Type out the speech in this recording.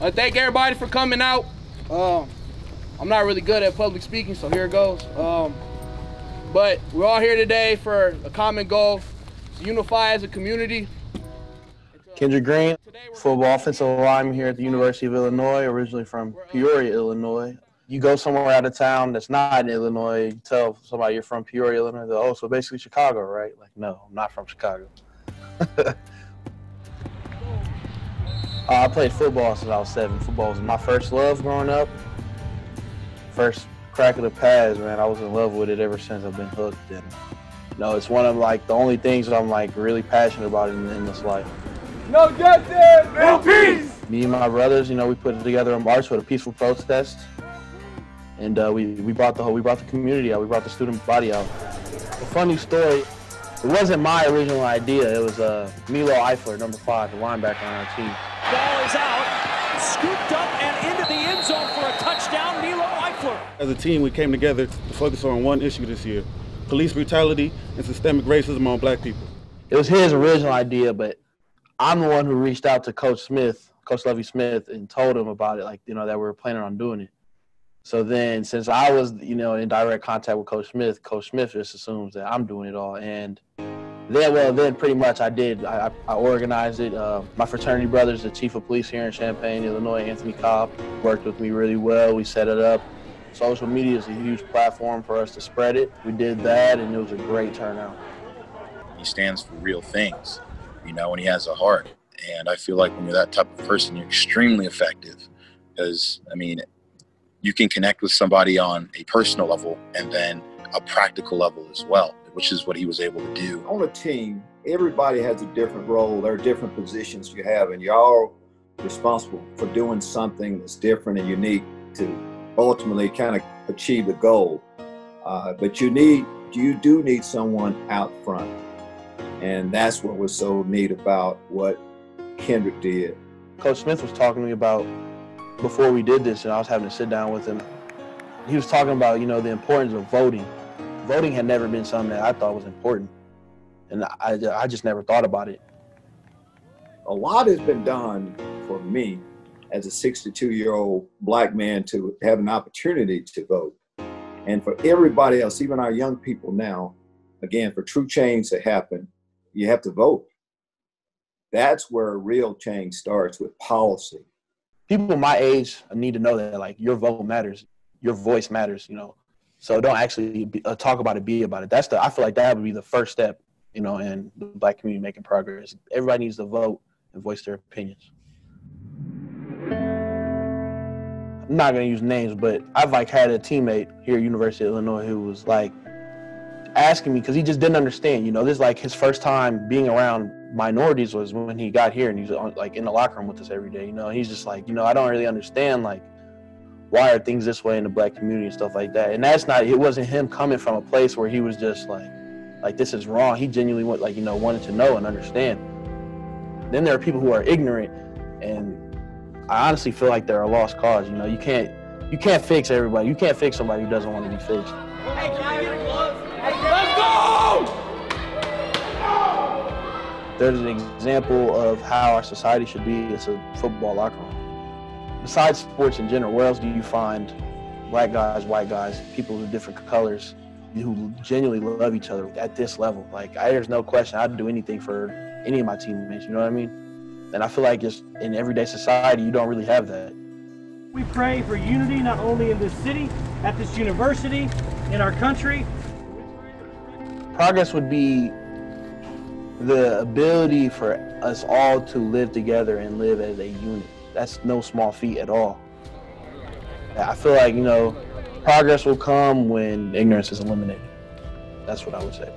I thank everybody for coming out. I'm not really good at public speaking, so here it goes. But we're all here today for a common goal, to unify as a community. Kendrick Green, football offensive lineman here at the University of Illinois, originally from Peoria, Illinois. You go somewhere out of town that's not in Illinois, you tell somebody you're from Peoria, Illinois, they're, oh, so basically Chicago, right? Like, no, I'm not from Chicago. I played football since I was 7. Football was my first love growing up. First crack of the pads, man, I was in love with it ever since. I've been hooked. And you know, it's one of like the only things that I'm like really passionate about in this life. No justice, no peace. Me and my brothers, you know, we put together a march with a peaceful protest, and we brought the community out. We brought the student body out. A funny story. It wasn't my original idea. It was Milo Eifler, number 5, the linebacker on our team. Ball is out, scooped up and into the end zone for a touchdown, Milo Eifler. As a team, we came together to focus on one issue this year: police brutality and systemic racism on black people. It was his original idea, but I'm the one who reached out to Coach Smith, Coach Lovie Smith, and told him about it, like, you know, that we were planning on doing it. So then, since I was, you know, in direct contact with Coach Smith just assumes that I'm doing it all. And then pretty much I did. I organized it. My fraternity brother's the chief of police here in Champaign, Illinois, Anthony Cobb, worked with me really well. We set it up. Social media is a huge platform for us to spread it. We did that, and it was a great turnout. He stands for real things, you know, and he has a heart. And I feel like when you're that type of person, you're extremely effective. Because, I mean, you can connect with somebody on a personal level and then a practical level as well, which is what he was able to do. On a team, everybody has a different role. There are different positions you have, and you're all responsible for doing something that's different and unique to ultimately kind of achieve the goal. But you do need someone out front. And that's what was so neat about what Kendrick did. Coach Smith was talking to me about, before we did this, and I was having to sit down with him, he was talking about, you know, the importance of voting. Voting had never been something that I thought was important, and I just never thought about it. A lot has been done for me as a 62-year-old black man to have an opportunity to vote. And for everybody else, even our young people now, again, for true change to happen, you have to vote. That's where real change starts, with policy. People my age need to know that, like, your vote matters, your voice matters, you know. So don't actually talk about it, be about it. I feel like that would be the first step, you know, in the black community making progress. Everybody needs to vote and voice their opinions. I'm not gonna use names, but I've like had a teammate here at University of Illinois who was like asking me, because he just didn't understand, you know, this is like his first time being around minorities was when he got here, and he was like in the locker room with us every day, you know. And he's just like, you know, I don't really understand, like, why are things this way in the black community and stuff like that. And it wasn't him coming from a place where he was just like this is wrong. He genuinely wanted to know and understand. Then there are people who are ignorant, and I honestly feel like they're a lost cause. You know, you can't fix everybody. You can't fix somebody who doesn't want to be fixed. Hey, can I get a glove? Hey, let's go! There's an example of how our society should be. It's a football locker room. Besides sports in general, where else do you find black guys, white guys, people with different colors who genuinely love each other at this level? Like, there's no question I'd do anything for any of my teammates, you know what I mean? And I feel like just in everyday society, you don't really have that. We pray for unity not only in this city, at this university, in our country. Progress would be the ability for us all to live together and live as a unit. That's no small feat at all. I feel like, you know, progress will come when ignorance is eliminated. That's what I would say.